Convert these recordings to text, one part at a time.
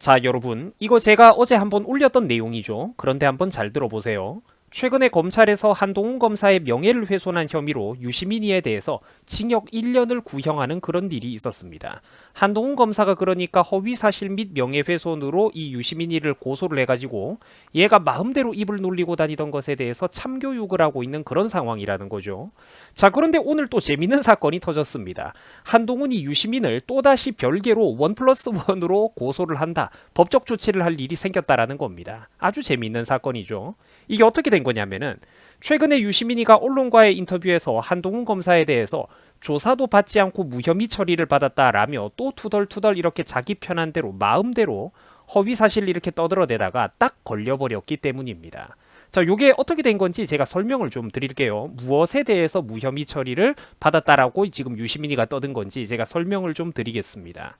자, 여러분, 이거 제가 어제 한번 올렸던 내용이죠. 그런데 한번 잘 들어보세요. 최근에 검찰에서 한동훈 검사의 명예를 훼손한 혐의로 유시민이에 대해서 징역 1년을 구형하는 그런 일이 있었습니다. 한동훈 검사가 그러니까 허위사실 및 명예훼손으로 이 유시민이를 고소를 해가지고 얘가 마음대로 입을 놀리고 다니던 것에 대해서 참교육을 하고 있는 그런 상황이라는 거죠. 자, 그런데 오늘 또 재밌는 사건이 터졌습니다. 한동훈이 유시민을 또다시 별개로 1+1으로 고소를 한다. 법적 조치를 할 일이 생겼다라는 겁니다. 아주 재밌는 사건이죠. 이게 어떻게 된 거냐면은 최근에 유시민이가 언론과의 인터뷰에서 한동훈 검사에 대해서 조사도 받지 않고 무혐의 처리를 받았다라며 또 투덜투덜 이렇게 자기 편한 대로 마음대로 허위 사실 이렇게 떠들어대다가 딱 걸려버렸기 때문입니다. 자, 요게 어떻게 된 건지 제가 설명을 좀 드릴게요. 무엇에 대해서 무혐의 처리를 받았다라고 지금 유시민이가 떠든 건지 제가 설명을 좀 드리겠습니다.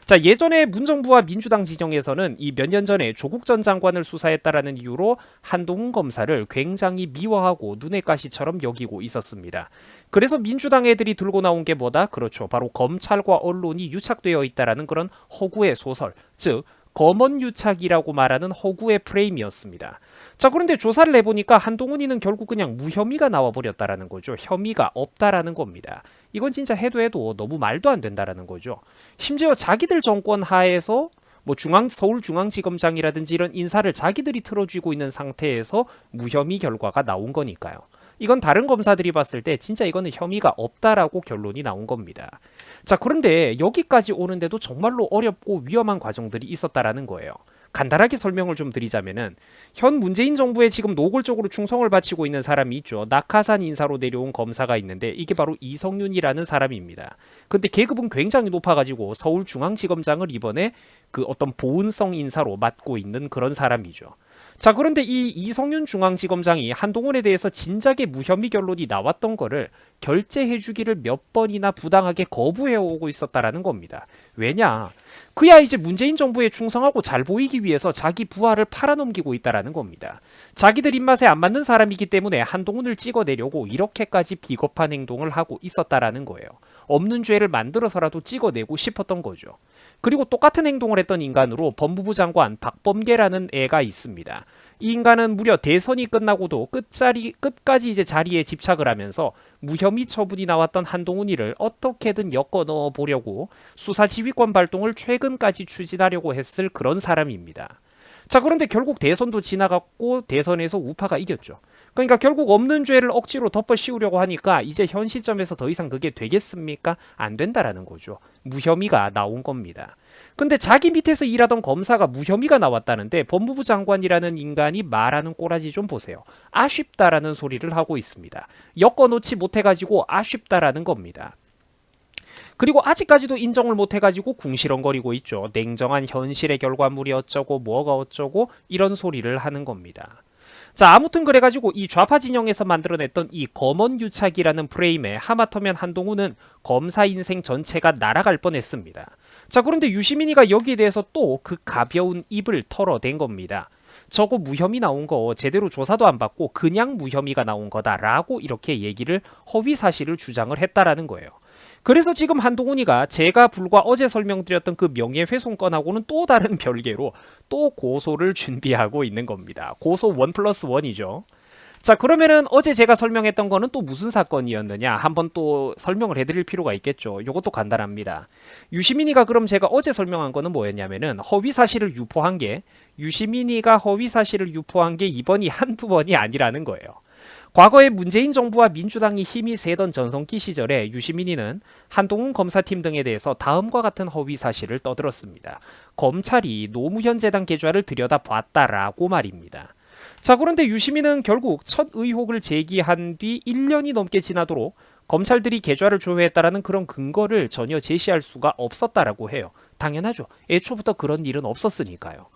자, 예전에 문정부와 민주당 지정에서는 이 몇 년 전에 조국 전 장관을 수사했다라는 이유로 한동훈 검사를 굉장히 미워하고 눈의 가시처럼 여기고 있었습니다. 그래서 민주당 애들이 들고 나온 게 뭐다? 그렇죠. 바로 검찰과 언론이 유착되어 있다라는 그런 허구의 소설, 즉 검언유착이라고 말하는 허구의 프레임이었습니다. 자, 그런데 조사를 해보니까 한동훈이는 결국 그냥 무혐의가 나와버렸다라는 거죠. 혐의가 없다라는 겁니다. 이건 진짜 해도 너무 말도 안 된다라는 거죠. 심지어 자기들 정권 하에서 뭐 서울중앙지검장이라든지 이런 인사를 자기들이 틀어쥐고 있는 상태에서 무혐의 결과가 나온 거니까요. 이건 다른 검사들이 봤을 때 진짜 이거는 혐의가 없다라고 결론이 나온 겁니다. 자, 그런데 여기까지 오는데도 정말로 어렵고 위험한 과정들이 있었다라는 거예요. 간단하게 설명을 좀 드리자면은 현 문재인 정부에 지금 노골적으로 충성을 바치고 있는 사람이 있죠. 낙하산 인사로 내려온 검사가 있는데 이게 바로 이성윤이라는 사람입니다. 근데 계급은 굉장히 높아가지고 서울중앙지검장을 이번에 그 어떤 보은성 인사로 맡고 있는 그런 사람이죠. 자, 그런데 이 이성윤 중앙지검장이 한동훈에 대해서 진작에 무혐의 결론이 나왔던 거를 결재해주기를 몇 번이나 부당하게 거부해오고 있었다라는 겁니다. 왜냐? 그야 이제 문재인 정부에 충성하고 잘 보이기 위해서 자기 부하를 팔아넘기고 있다라는 겁니다. 자기들 입맛에 안 맞는 사람이기 때문에 한동훈을 찍어내려고 이렇게까지 비겁한 행동을 하고 있었다라는 거예요. 없는 죄를 만들어서라도 찍어내고 싶었던 거죠. 그리고 똑같은 행동을 했던 인간으로 법무부 장관 박범계라는 애가 있습니다. 이 인간은 무려 대선이 끝나고도 끝까지 이제 자리에 집착을 하면서 무혐의 처분이 나왔던 한동훈이를 어떻게든 엮어 넣어 보려고 수사 지휘권 발동을 최근까지 추진하려고 했을 그런 사람입니다. 자, 그런데 결국 대선도 지나갔고 대선에서 우파가 이겼죠. 그러니까 결국 없는 죄를 억지로 덮어 씌우려고 하니까 이제 현 시점에서 더 이상 그게 되겠습니까? 안 된다라는 거죠. 무혐의가 나온 겁니다. 근데 자기 밑에서 일하던 검사가 무혐의가 나왔다는데 법무부 장관이라는 인간이 말하는 꼬라지 좀 보세요. 아쉽다라는 소리를 하고 있습니다. 엮어놓지 못해가지고 아쉽다라는 겁니다. 그리고 아직까지도 인정을 못해가지고 궁시렁거리고 있죠. 냉정한 현실의 결과물이 어쩌고 뭐가 어쩌고 이런 소리를 하는 겁니다. 자, 아무튼 그래가지고 이 좌파 진영에서 만들어냈던 이 검언유착이라는 프레임에 하마터면 한동훈은 검사 인생 전체가 날아갈 뻔했습니다. 자, 그런데 유시민이가 여기에 대해서 또 그 가벼운 입을 털어댄 겁니다. 저거 무혐의 나온 거 제대로 조사도 안 받고 그냥 무혐의가 나온 거다라고 이렇게 얘기를 허위 사실을 주장을 했다라는 거예요. 그래서 지금 한동훈이가 제가 불과 어제 설명드렸던 그 명예훼손 건하고는 또 다른 별개로 또 고소를 준비하고 있는 겁니다. 고소 1+1이죠. 자, 그러면은 어제 제가 설명했던 거는 또 무슨 사건이었느냐 한번 또 설명을 해드릴 필요가 있겠죠. 요것도 간단합니다. 유시민이가 그럼 제가 어제 설명한 거는 뭐였냐면은 허위사실을 유포한 게 유시민이가 허위사실을 유포한 게 이번이 한두 번이 아니라는 거예요. 과거에 문재인 정부와 민주당이 힘이 세던 전성기 시절에 유시민이는 한동훈 검사팀 등에 대해서 다음과 같은 허위 사실을 떠들었습니다. 검찰이 노무현 재단 계좌를 들여다봤다라고 말입니다. 자, 그런데 유시민은 결국 첫 의혹을 제기한 뒤 1년이 넘게 지나도록 검찰들이 계좌를 조회했다라는 그런 근거를 전혀 제시할 수가 없었다라고 해요. 당연하죠. 애초부터 그런 일은 없었으니까요.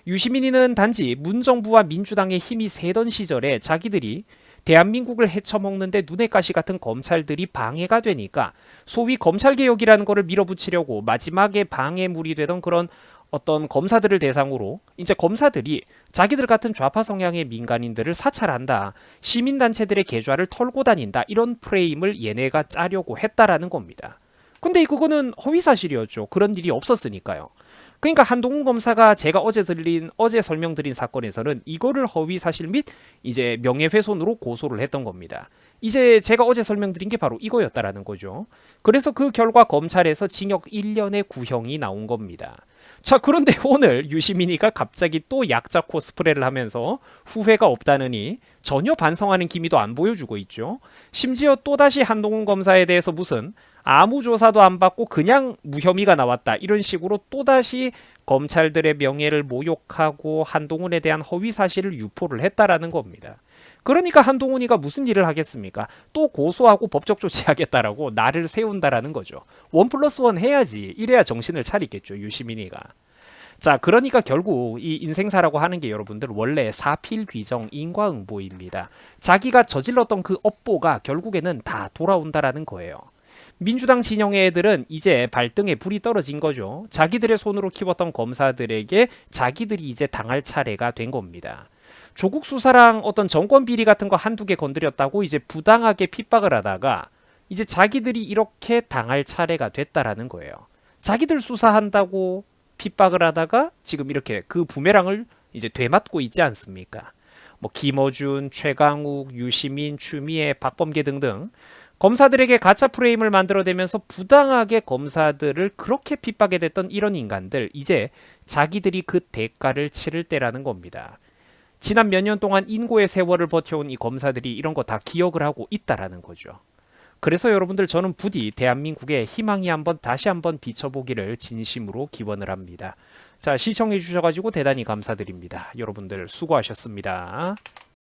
유시민이는 단지 문정부와 민주당의 힘이 세던 시절에 자기들이 대한민국을 헤쳐먹는데 눈의 가시 같은 검찰들이 방해가 되니까 소위 검찰개혁이라는 거를 밀어붙이려고 마지막에 방해물이 되던 그런 어떤 검사들을 대상으로 이제 검사들이 자기들 같은 좌파 성향의 민간인들을 사찰한다. 시민단체들의 계좌를 털고 다닌다. 이런 프레임을 얘네가 짜려고 했다라는 겁니다. 근데 그거는 허위사실이었죠. 그런 일이 없었으니까요. 그러니까 한동훈 검사가 제가 어제 설명드린 사건에서는 이거를 허위 사실 및 이제 명예훼손으로 고소를 했던 겁니다. 이제 제가 어제 설명드린 게 바로 이거였다라는 거죠. 그래서 그 결과 검찰에서 징역 1년의 구형이 나온 겁니다. 자, 그런데 오늘 유시민이가 갑자기 또 약자 코스프레를 하면서 후회가 없다느니 전혀 반성하는 기미도 안 보여주고 있죠. 심지어 또다시 한동훈 검사에 대해서 무슨 아무 조사도 안 받고 그냥 무혐의가 나왔다 이런 식으로 또다시 검찰들의 명예를 모욕하고 한동훈에 대한 허위 사실을 유포를 했다라는 겁니다. 그러니까 한동훈이가 무슨 일을 하겠습니까? 또 고소하고 법적 조치하겠다라고 나를 세운다라는 거죠. 1+1 해야지. 이래야 정신을 차리겠죠, 유시민이가. 자, 그러니까 결국 이 인생사라고 하는 게 여러분들 원래 사필귀정 인과응보입니다. 자기가 저질렀던 그 업보가 결국에는 다 돌아온다라는 거예요. 민주당 진영의 애들은 이제 발등에 불이 떨어진 거죠. 자기들의 손으로 키웠던 검사들에게 자기들이 이제 당할 차례가 된 겁니다. 조국 수사랑 어떤 정권 비리 같은 거 한두 개 건드렸다고 이제 부당하게 핍박을 하다가 이제 자기들이 이렇게 당할 차례가 됐다라는 거예요. 자기들 수사한다고 핍박을 하다가 지금 이렇게 그 부메랑을 이제 되맞고 있지 않습니까? 뭐 김어준, 최강욱, 유시민, 추미애, 박범계 등등 검사들에게 가짜 프레임을 만들어내면서 부당하게 검사들을 그렇게 핍박해 댔던 이런 인간들, 이제 자기들이 그 대가를 치를 때라는 겁니다. 지난 몇 년 동안 인고의 세월을 버텨온 이 검사들이 이런 거 다 기억을 하고 있다라는 거죠. 그래서 여러분들, 저는 부디 대한민국에 희망이 다시 한번 비춰보기를 진심으로 기원을 합니다. 자, 시청해 주셔가지고 대단히 감사드립니다. 여러분들 수고하셨습니다.